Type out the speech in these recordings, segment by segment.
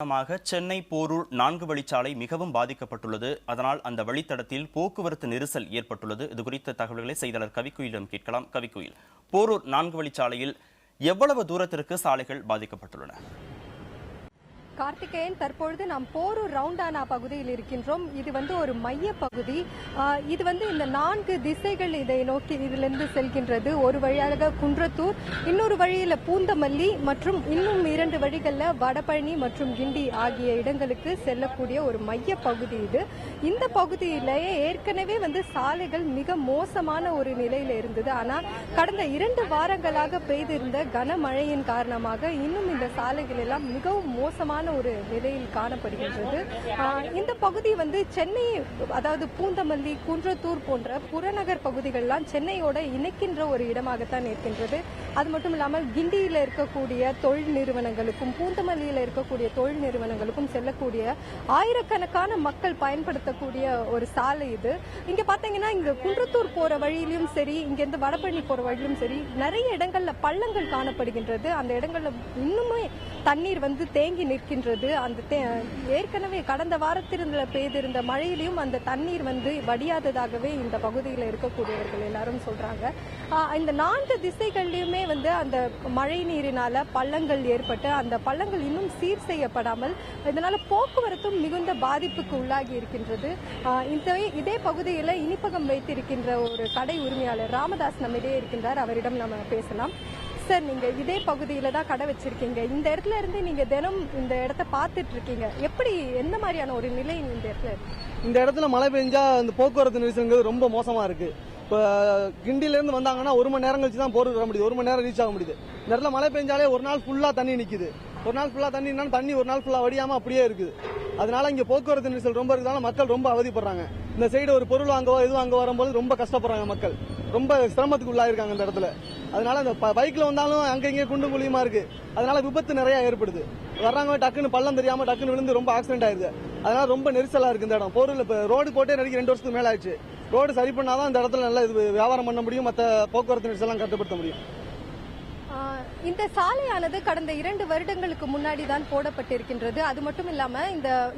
சென்னை போரூர் 4 வழிச்சாலை மிகவும் பாதிக்கப்பட்டுள்ளது. அதனால் அந்த வழித்தடத்தில் போக்குவரத்து நெரிசல் ஏற்பட்டுள்ளது. இது குறித்த தகவல்களை செய்தியாளர் கவிக்குயிலிடம் கேட்கலாம். கவிக்குயில், போரூர் 4 வழிச்சாலையில் எவ்வளவு தூரத்திற்கு சாலைகள் பாதிக்கப்பட்டுள்ளன? கார்த்திகேயன், தற்பொழுது நாம் போரூர் ரவுண்டானா பகுதியில் இருக்கின்றோம். இது ஒரு மைய பகுதி. இது இந்த 4 திசைகள் இதை நோக்கி இதிலிருந்து செல்கின்றது. ஒரு வழியாக குன்றத்தூர், இன்னொரு வழியில் பூந்தமல்லி மற்றும் இன்னும் 2 வழிகளில் வடபழனி மற்றும் கிண்டி ஆகிய இடங்களுக்கு செல்லக்கூடிய ஒரு மைய பகுதி இது. இந்த பகுதியிலேயே ஏற்கனவே சாலைகள் மிக மோசமான ஒரு நிலையில் இருந்தது. ஆனால் கடந்த 2 வாரங்களாக பெய்திருந்த கனமழையின் காரணமாக இன்னும் இந்த சாலைகள் எல்லாம் மிகவும் மோசமான ஒரு நிலையில் காணப்படுகின்றது. இந்த பகுதி சென்னை, அதாவது பூந்தமல்லி, குன்றத்தூர் போன்ற புறநகர் பகுதிகள்லாம் சென்னையோட இணைக்கின்ற ஒரு இடமாகத்தான் இருக்கின்றது. அது மட்டும் இல்லாமல் கிண்டியில் இருக்கக்கூடிய தொழில் நிறுவனங்களுக்கும் பூந்தமல்லியில் இருக்கக்கூடிய தொழில் நிறுவனங்களுக்கும் செல்லக்கூடிய ஆயிரக்கணக்கான மக்கள் பயன்படுத்தக்கூடிய ஒரு சாலை இது. இங்க பாத்தீங்கன்னா இங்க குன்றத்தூர் போற வழியிலும் சரி, இங்கிருந்து வடபழனி போற வழியிலும் சரி, நிறைய இடங்கள்ல பள்ளங்கள் காணப்படுகின்றது. அந்த இடங்கள்ல இன்னுமே தண்ணீர் தேங்கி நிற்கின்றது. அந்த ஏற்கனவே கடந்த வாரத்திலிருந்து பெய்திருந்த மழையிலும் அந்த தண்ணீர் வடியாததாகவே இந்த பகுதியில் இருக்கக்கூடியவர்கள் எல்லாரும் சொல்றாங்க. இந்த 4 திசைகள்லயுமே அந்த மழை நீரினால பள்ளங்கள் ஏற்பட்டு அந்த பள்ளங்கள் இன்னும் சீர் செய்யப்படாமல் இதனால போக்குவரத்தும் மிகுந்த பாதிப்புக்கு உள்ளாகி இருக்கின்றது. இதே பகுதியில் இனிப்பகம் வைத்திருக்கின்ற ஒரு கடை உரிமையாளர் ராமதாஸ் நம்மிடையே இருக்கின்றார். அவரிடம் நம்ம பேசலாம். சார், நீங்க இதே பகுதியில தான் கடை வச்சிருக்கீங்க. இந்த இடத்துல இருந்து நீங்க தினம் இந்த இடத்த பார்த்துட்டு இருக்கீங்க. எப்படி, எந்த மாதிரியான ஒரு நிலை இந்த இடத்துல? இந்த இடத்துல மழை பெஞ்சா இந்த போக்குவரத்து நெரிசல்ங்கிறது ரொம்ப மோசமா இருக்கு. இப்போ கிண்டில இருந்து வந்தாங்கன்னா 1 மணி நேரம் கழிச்சு தான் போரூர் வர முடியுது, 1 மணி நேரம் ரீச் ஆக முடியுது. இந்த இடத்துல மழை பெஞ்சாலே ஒரு நாள் ஃபுல்லா தண்ணி நிக்குது. ஒரு நாள் ஃபுல்லா தண்ணி ஒரு நாள் ஃபுல்லா வடியாம அப்படியே இருக்குது. அதனால இங்க போக்குவரத்து நெரிசல் ரொம்ப இருக்கிறதால மக்கள் ரொம்ப அவதிப்படுறாங்க. இந்த சைடு ஒரு பொருள் வாங்கவோ எதுவும் அங்க வரும்போது ரொம்ப கஷ்டப்படுறாங்க மக்கள். ரொம்ப சிரமத்துக்கு உள்ளாயிருக்காங்க இந்த இடத்துல. அதனால அந்த பைக்ல வந்தாலும் அங்க இங்கே குண்டும் குழியுமா இருக்கு. அதனால விபத்து நிறைய ஏற்படுது. வர்றாங்க டக்குன்னு பள்ளம் தெரியாம டக்குன்னு விழுந்து ரொம்ப ஆக்சிடென்ட் ஆயிருது. அதனால ரொம்ப நெரிசலா இருக்கு இந்த இடம். போரூர்ல இப்ப ரோடு போட்டே 2 வருஷத்துக்கு மேல ஆயிடுச்சு. ரோடு சரி பண்ணாதான் இந்த இடத்துல நல்லா வியாபாரம் பண்ண முடியும், மற்ற போக்குவரத்து நெரிசலாம் கட்டுப்படுத்த முடியும். இந்த சாலையானது கடந்த 2 வருடங்களுக்கு முன்னாடி தான் போடப்பட்டிருக்கின்றது. அது மட்டும் இல்லாம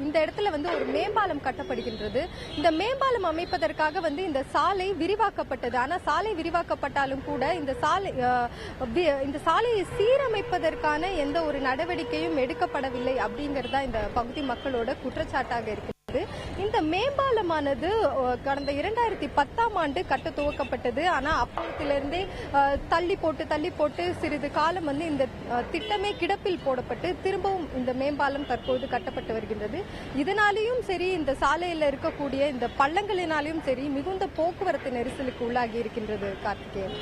இந்த இடத்துல ஒரு மேம்பாலம் கட்டப்படுகின்றது. இந்த மேம்பாலம் அமைப்பதற்காக இந்த சாலை விரிவாக்கப்பட்டது. ஆனா சாலை விரிவாக்கப்பட்டாலும் கூட இந்த சாலையை சீரமைப்பதற்கான எந்த ஒரு நடவடிக்கையும் எடுக்கப்படவில்லை அப்படிங்கறதா இந்த பகுதி மக்களோட குற்றச்சாட்டாக இருக்கு. இந்த மேம்பாலமானது கடந்த 2010ஆம் ஆண்டு கட்ட துவக்கப்பட்டது. ஆனா அப்பத்திலிருந்தே தள்ளி போட்டு சிறிது காலம் இந்த திட்டமே கிடப்பில் போடப்பட்டு திரும்பவும் இந்த மேம்பாலம் தற்போது கட்டப்பட்டு வருகின்றது. இதனாலேயும் சரி, இந்த சாலையில் இருக்கக்கூடிய இந்த பள்ளங்களினாலேயும் சரி, மிகுந்த போக்குவரத்து நெரிசலுக்கு உள்ளாகி இருக்கின்றது. கார்த்திகேயன்,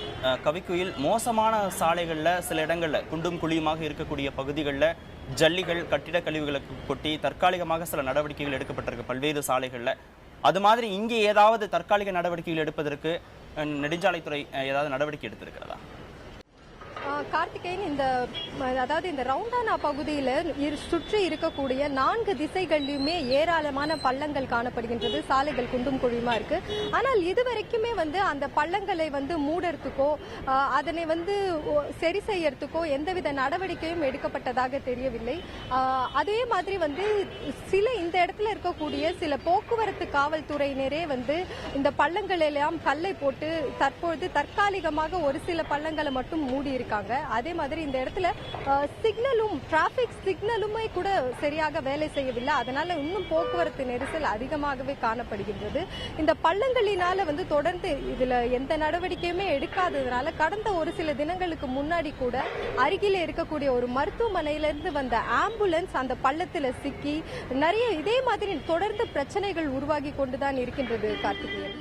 கவிக்குயில், மோசமான சாலைகள்ல சில இடங்கள்ல குண்டும் குழியுமாக இருக்கக்கூடிய பகுதிகளில் ஜல்லிகள், கட்டிட கழிவுகளுக்கு கொட்டி தற்காலிகமாக சில நடவடிக்கைகள் எடுக்கப்பட்டிருக்கு பல்வேறு சாலைகள்ல. அது மாதிரி இங்கே ஏதாவது தற்காலிக நடவடிக்கைகள் எடுப்பதற்கு நெடுஞ்சாலைத்துறை ஏதாவது நடவடிக்கை எடுத்திருக்கிறதா? கார்த்திகேயன், இந்த ரவுண்டானா பகுதியில சுற்றி இருக்கக்கூடிய 4 திசைகளிலுமே ஏராளமான பள்ளங்கள் காணப்படுகின்றது. சாலைகள் குண்டும் குழியுமா இருக்கு. ஆனால் இதுவரைக்குமே அந்த பள்ளங்களை மூடறதுக்கோ அதனை சரி செய்யறதுக்கோ எந்தவித நடவடிக்கையும் எடுக்கப்பட்டதாக தெரியவில்லை. அதே மாதிரி இந்த இடத்துல இருக்கக்கூடிய சில போக்குவரத்து காவல்துறையினரே இந்த பள்ளங்கள் எல்லாம் கல்லை போட்டு தற்பொழுது தற்காலிகமாக ஒரு சில பள்ளங்களை மட்டும் மூடி இருக்காங்க. அதே மாதிரி இந்த இடத்துல டிராபிக் சிக்னலுமே கூட சரியாக வேலை செய்யவில்லை. அதனால இன்னும் போக்குவரத்து நெரிசல் அதிகமாகவே காணப்படுகின்றது. இந்த பள்ளங்களினால தொடர்ந்து இதுல எந்த நடவடிக்கையுமே எடுக்காததுனால கடந்த ஒரு சில தினங்களுக்கு முன்னாடி கூட அருகில இருக்கக்கூடிய ஒரு மருத்துவமனையிலிருந்து வந்த ஆம்புலன்ஸ் அந்த பள்ளத்துல சிக்கி நிறைய இதே மாதிரி தொடர்ந்து பிரச்சனைகள் உருவாகி கொண்டுதான் இருக்கின்றது. கார்த்திகேயன்.